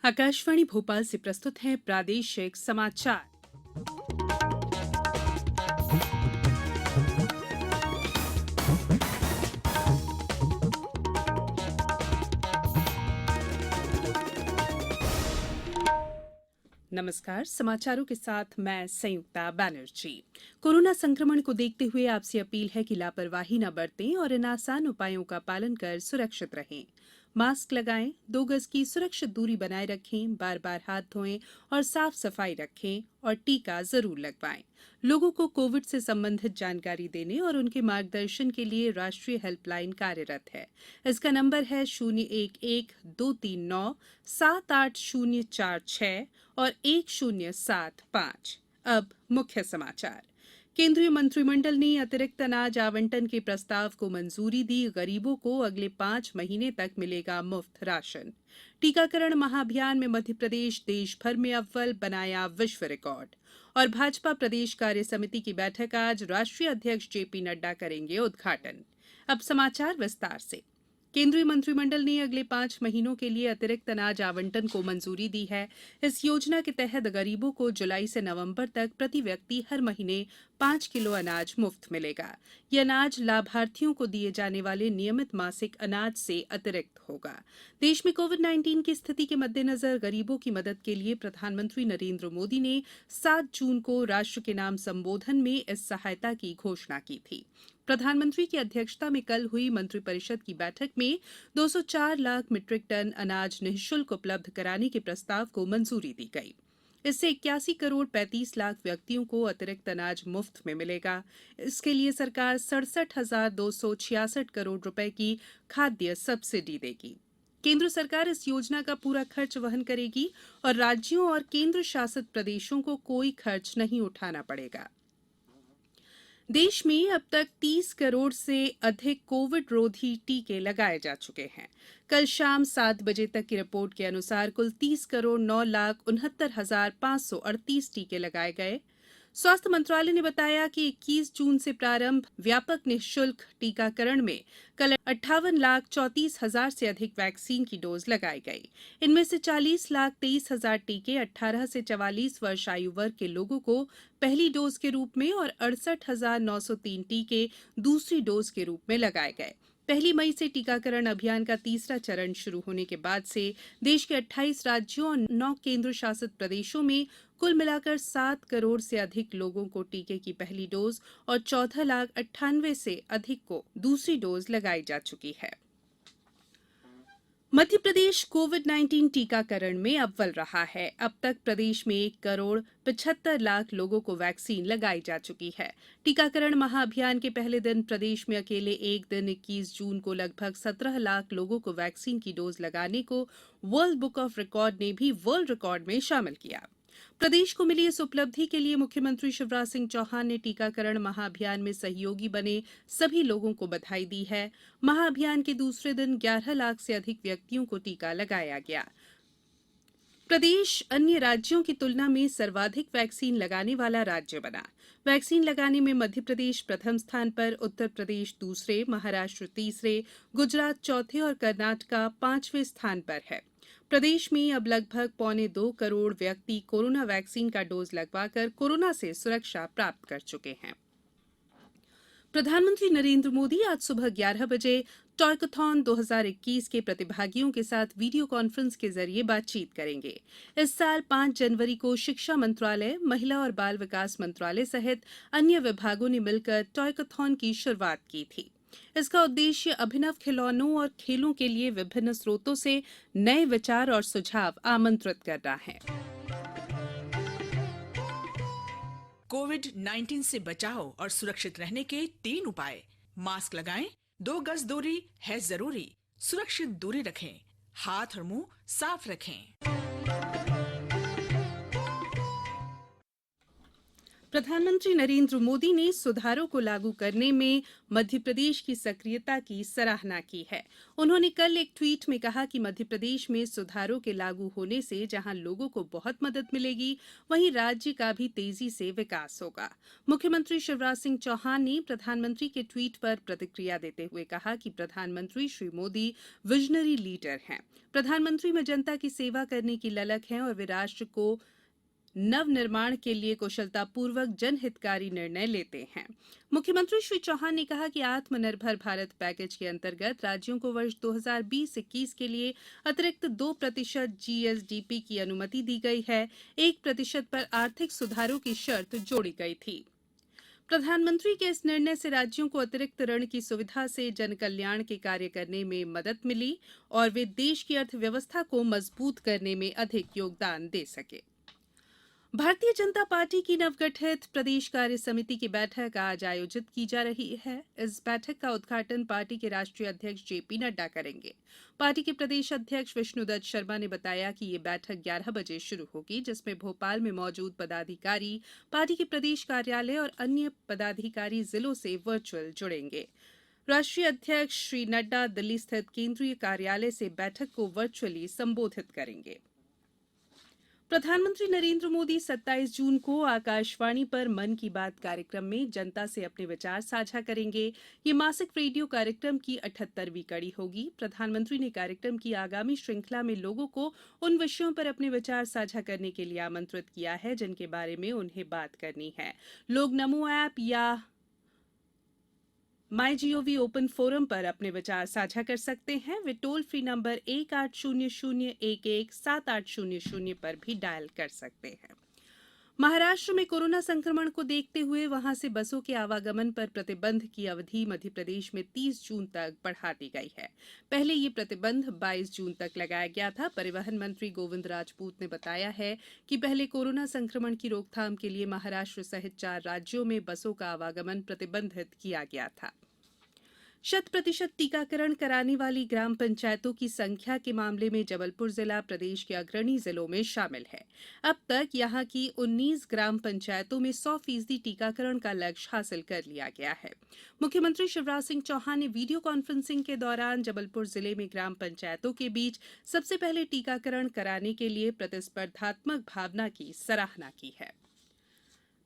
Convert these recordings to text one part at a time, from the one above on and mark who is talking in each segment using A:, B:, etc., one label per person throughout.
A: आकाशवाणी भोपाल से प्रस्तुत हैं प्रादेशिक समाचार। नमस्कार, समाचारों के साथ मैं संयुक्ता बैनर्जी। कोरोना संक्रमण को देखते हुए आपसे अपील है कि लापरवाही न बरतें और इन आसान उपायों का पालन कर सुरक्षित रहें। मास्क लगाएं, 2 गज की सुरक्षित दूरी बनाए रखें, बार बार हाथ धोएं और साफ सफाई रखें और टीका जरूर लगवाएं। लोगों को कोविड से संबंधित जानकारी देने और उनके मार्गदर्शन के लिए राष्ट्रीय हेल्पलाइन कार्यरत है। इसका नंबर है 011-239-78046 और 1075। अब मुख्य समाचार। केंद्रीय मंत्रिमंडल ने अतिरिक्त अनाज आवंटन के प्रस्ताव को मंजूरी दी। गरीबों को अगले 5 महीने तक मिलेगा मुफ्त राशन। टीकाकरण महाअभियान में मध्य प्रदेश देश भर में अव्वल, बनाया विश्व रिकॉर्ड। और भाजपा प्रदेश कार्य समिति की बैठक आज, राष्ट्रीय अध्यक्ष जेपी नड्डा करेंगे उद्घाटन। अब समाचार विस्तार से। केंद्रीय मंत्रिमंडल ने अगले 5 महीनों के लिए अतिरिक्त अनाज आवंटन को मंजूरी दी है। इस योजना के तहत गरीबों को जुलाई से नवंबर तक प्रति व्यक्ति हर महीने 5 किलो अनाज मुफ्त मिलेगा। ये अनाज लाभार्थियों को दिए जाने वाले नियमित मासिक अनाज से अतिरिक्त होगा। देश में कोविड-19 की स्थिति के मद्देनजर गरीबों की मदद के लिए प्रधानमंत्री नरेंद्र मोदी ने 7 जून को राष्ट्र के नाम संबोधन में इस सहायता की घोषणा की थी। प्रधानमंत्री की अध्यक्षता में कल हुई मंत्रिपरिषद की बैठक में 204 लाख मीट्रिक टन अनाज निःशुल्क उपलब्ध कराने के प्रस्ताव को मंजूरी दी गई। इससे 81 करोड़ 35 लाख व्यक्तियों को अतिरिक्त अनाज मुफ्त में मिलेगा। इसके लिए सरकार 67,266 करोड़ रुपए की खाद्य सब्सिडी देगी। केंद्र सरकार इस योजना का पूरा खर्च वहन करेगी और राज्यों और केंद्र शासित प्रदेशों को कोई खर्च नहीं उठाना पड़ेगा। देश में अब तक 30 करोड़ से अधिक कोविड रोधी टीके लगाए जा चुके हैं। कल शाम 7 बजे तक की रिपोर्ट के अनुसार कुल 30 करोड़ 9,69,538 टीके लगाए गए। स्वास्थ्य मंत्रालय ने बताया कि 21 जून से प्रारंभ व्यापक निःशुल्क टीकाकरण में कल 58,34,000 से अधिक वैक्सीन की डोज लगाई गई। इनमें से 40,23,000 टीके 18 से 44 वर्ष आयु वर्ग के लोगों को पहली डोज के रूप में और 68,903 टीके दूसरी डोज के रूप में लगाए गए। 1 मई से टीकाकरण अभियान का तीसरा चरण शुरू होने के बाद से देश के 28 राज्यों और 9 केंद्र शासित प्रदेशों में कुल मिलाकर 7 करोड़ से अधिक लोगों को टीके की पहली डोज और 14,98,000 से अधिक को दूसरी डोज लगाई जा चुकी है। मध्य प्रदेश कोविड-19 टीकाकरण में अव्वल रहा है। अब तक प्रदेश में 1 करोड़ 75 लाख लोगों को वैक्सीन लगाई जा चुकी है। टीकाकरण महाअभियान के पहले दिन प्रदेश में अकेले एक दिन 21 जून को लगभग 17 लाख लोगों को वैक्सीन की डोज लगाने को वर्ल्ड बुक ऑफ रिकॉर्ड ने भी वर्ल्ड रिकॉर्ड में शामिल किया। प्रदेश को मिली इस उपलब्धि के लिए मुख्यमंत्री शिवराज सिंह चौहान ने टीकाकरण महाअभियान में सहयोगी बने सभी लोगों को बधाई दी है। महाअभियान के दूसरे दिन 11 लाख से अधिक व्यक्तियों को टीका लगाया गया। प्रदेश अन्य राज्यों की तुलना में सर्वाधिक वैक्सीन लगाने वाला राज्य बना। वैक्सीन लगाने में मध्य प्रदेश प्रथम स्थान पर, उत्तर प्रदेश दूसरे, महाराष्ट्र तीसरे, गुजरात चौथे और कर्नाटका 5वें स्थान पर है। प्रदेश में अब लगभग 1.25 करोड़ व्यक्ति कोरोना वैक्सीन का डोज लगवाकर कोरोना से सुरक्षा प्राप्त कर चुके हैं। प्रधानमंत्री नरेंद्र मोदी आज सुबह 11 बजे टॉयकथॉन 2021 के प्रतिभागियों के साथ वीडियो कॉन्फ्रेंस के जरिए बातचीत करेंगे। इस साल 5 जनवरी को शिक्षा मंत्रालय, महिला और बाल विकास मंत्रालय सहित अन्य विभागों ने मिलकर टॉयकथॉन की शुरुआत की थी। इसका उद्देश्य अभिनव खिलौनों और खेलों के लिए विभिन्न स्रोतों से नए विचार और सुझाव आमंत्रित करना है।
B: कोविड-19 से बचाव और सुरक्षित रहने के 3 उपाय। मास्क लगाएं, 2 गज दूरी है जरूरी, सुरक्षित दूरी रखें, हाथ और मुंह साफ रखें।
A: प्रधानमंत्री नरेंद्र मोदी ने सुधारों को लागू करने में मध्य प्रदेश की सक्रियता की सराहना की है। उन्होंने कल एक ट्वीट में कहा कि मध्य प्रदेश में सुधारों के लागू होने से जहां लोगों को बहुत मदद मिलेगी, वहीं राज्य का भी तेजी से विकास होगा। मुख्यमंत्री शिवराज सिंह चौहान ने प्रधानमंत्री के ट्वीट पर प्रतिक्रिया देते हुए कहा कि प्रधानमंत्री श्री मोदी विजनरी लीडर हैं। प्रधानमंत्री में जनता की सेवा करने की ललक है और वे राष्ट्र को नवनिर्माण के लिए कुशलतापूर्वक जनहितकारी निर्णय लेते हैं। मुख्यमंत्री श्री चौहान ने कहा कि आत्मनिर्भर भारत पैकेज के अंतर्गत राज्यों को वर्ष 2020-21 के लिए अतिरिक्त 2% जीएसडीपी की अनुमति दी गई है। 1% पर आर्थिक सुधारों की शर्त जोड़ी गई थी। प्रधानमंत्री के इस निर्णय से राज्यों को अतिरिक्त ऋण की सुविधा से जन कल्याण के कार्य करने में मदद मिली और वे देश की अर्थव्यवस्था को मजबूत करने में अधिक योगदान दे सके। भारतीय जनता पार्टी की नवगठित प्रदेश कार्य समिति की बैठक आज आयोजित की जा रही है। इस बैठक का उद्घाटन पार्टी के राष्ट्रीय अध्यक्ष जेपी नड्डा करेंगे। पार्टी के प्रदेश अध्यक्ष विष्णुदत्त शर्मा ने बताया कि ये बैठक 11 बजे शुरू होगी, जिसमें भोपाल में मौजूद पदाधिकारी, पार्टी के प्रदेश कार्यालय और अन्य पदाधिकारी जिलों से वर्चुअल जुड़ेंगे। राष्ट्रीय अध्यक्ष श्री नड्डा दिल्ली स्थित केंद्रीय कार्यालय से बैठक को वर्चुअली संबोधित करेंगे। प्रधानमंत्री नरेंद्र मोदी 27 जून को आकाशवाणी पर मन की बात कार्यक्रम में जनता से अपने विचार साझा करेंगे। ये मासिक रेडियो कार्यक्रम की 78वीं कड़ी होगी। प्रधानमंत्री ने कार्यक्रम की आगामी श्रृंखला में लोगों को उन विषयों पर अपने विचार साझा करने के लिए आमंत्रित किया है जिनके बारे में उन्हें बात करनी है। लोग नमो ऐप या माईजीओवी ओपन फोरम पर अपने विचार साझा कर सकते हैं। वे टोल फ्री नंबर 1800-11-7800 पर भी डायल कर सकते हैं। महाराष्ट्र में कोरोना संक्रमण को देखते हुए वहां से बसों के आवागमन पर प्रतिबंध की अवधि मध्य प्रदेश में 30 जून तक बढ़ा दी गई है। पहले ये प्रतिबंध 22 जून तक लगाया गया था। परिवहन मंत्री गोविंद राजपूत ने बताया है कि पहले कोरोना संक्रमण की रोकथाम के लिए महाराष्ट्र सहित 4 राज्यों में बसों का आवागमन प्रतिबंधित किया गया था। 100% टीकाकरण कराने वाली ग्राम पंचायतों की संख्या के मामले में जबलपुर जिला प्रदेश के अग्रणी जिलों में शामिल है। अब तक यहां की 19 ग्राम पंचायतों में 100% टीकाकरण का लक्ष्य हासिल कर लिया गया है। मुख्यमंत्री शिवराज सिंह चौहान ने वीडियो कॉन्फ्रेंसिंग के दौरान जबलपुर जिले में ग्राम पंचायतों के बीच सबसे पहले टीकाकरण कराने के लिए प्रतिस्पर्धात्मक भावना की सराहना की है।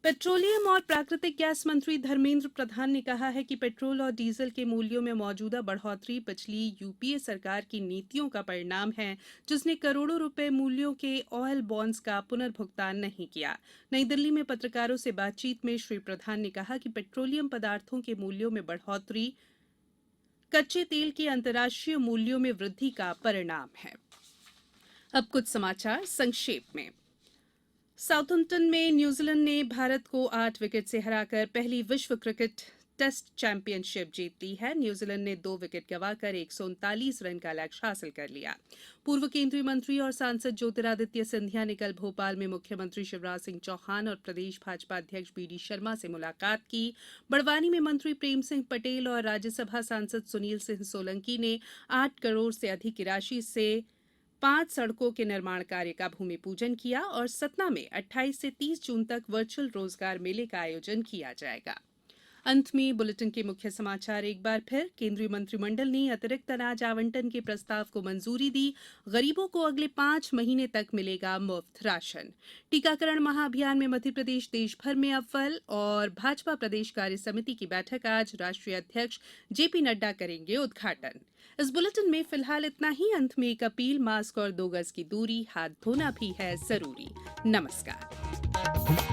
A: पेट्रोलियम और प्राकृतिक गैस मंत्री धर्मेंद्र प्रधान ने कहा है कि पेट्रोल और डीजल के मूल्यों में मौजूदा बढ़ोतरी पिछली यूपीए सरकार की नीतियों का परिणाम है, जिसने करोड़ों रुपए मूल्यों के ऑयल बॉन्ड्स का पुनर्भुगतान नहीं किया। नई दिल्ली में पत्रकारों से बातचीत में श्री प्रधान ने कहा कि पेट्रोलियम पदार्थों के मूल्यों में बढ़ोतरी कच्चे तेल के अंतर्राष्ट्रीय मूल्यों में वृद्धि का परिणाम है। अब कुछ समाचार संक्षेप में। साउथम्पटन में न्यूजीलैंड ने भारत को 8 विकेट से हराकर पहली विश्व क्रिकेट टेस्ट चैंपियनशिप जीत ली है। न्यूजीलैंड ने 2 विकेट गंवाकर 139 रन का लक्ष्य हासिल कर लिया। पूर्व केंद्रीय मंत्री और सांसद ज्योतिरादित्य सिंधिया ने कल भोपाल में मुख्यमंत्री शिवराज सिंह चौहान और प्रदेश भाजपा अध्यक्ष बीडी शर्मा से मुलाकात की। बड़वानी में मंत्री प्रेम सिंह पटेल और राज्यसभा सांसद सुनील सिंह सोलंकी ने 8 करोड़ से अधिक की राशि से 5 सड़कों के निर्माण कार्य का भूमि पूजन किया और सतना में 28 से 30 जून तक वर्चुअल रोजगार मेले का आयोजन किया जाएगा। अंत में बुलेटिन के मुख्य समाचार एक बार फिर। केंद्रीय मंत्रिमंडल ने अतिरिक्त अनाज आवंटन के प्रस्ताव को मंजूरी दी। गरीबों को अगले 5 महीने तक मिलेगा मुफ्त राशन। टीकाकरण महाअभियान में मध्य प्रदेश देश भर में अव्वल। और भाजपा प्रदेश कार्य समिति की बैठक आज राष्ट्रीय अध्यक्ष जेपी नड्डा करेंगे उद्घाटन। इस बुलेटिन में फिलहाल इतना ही। अंत में एक अपील, मास्क और 2 गज की दूरी, हाथ धोना भी है जरूरी। नमस्कार।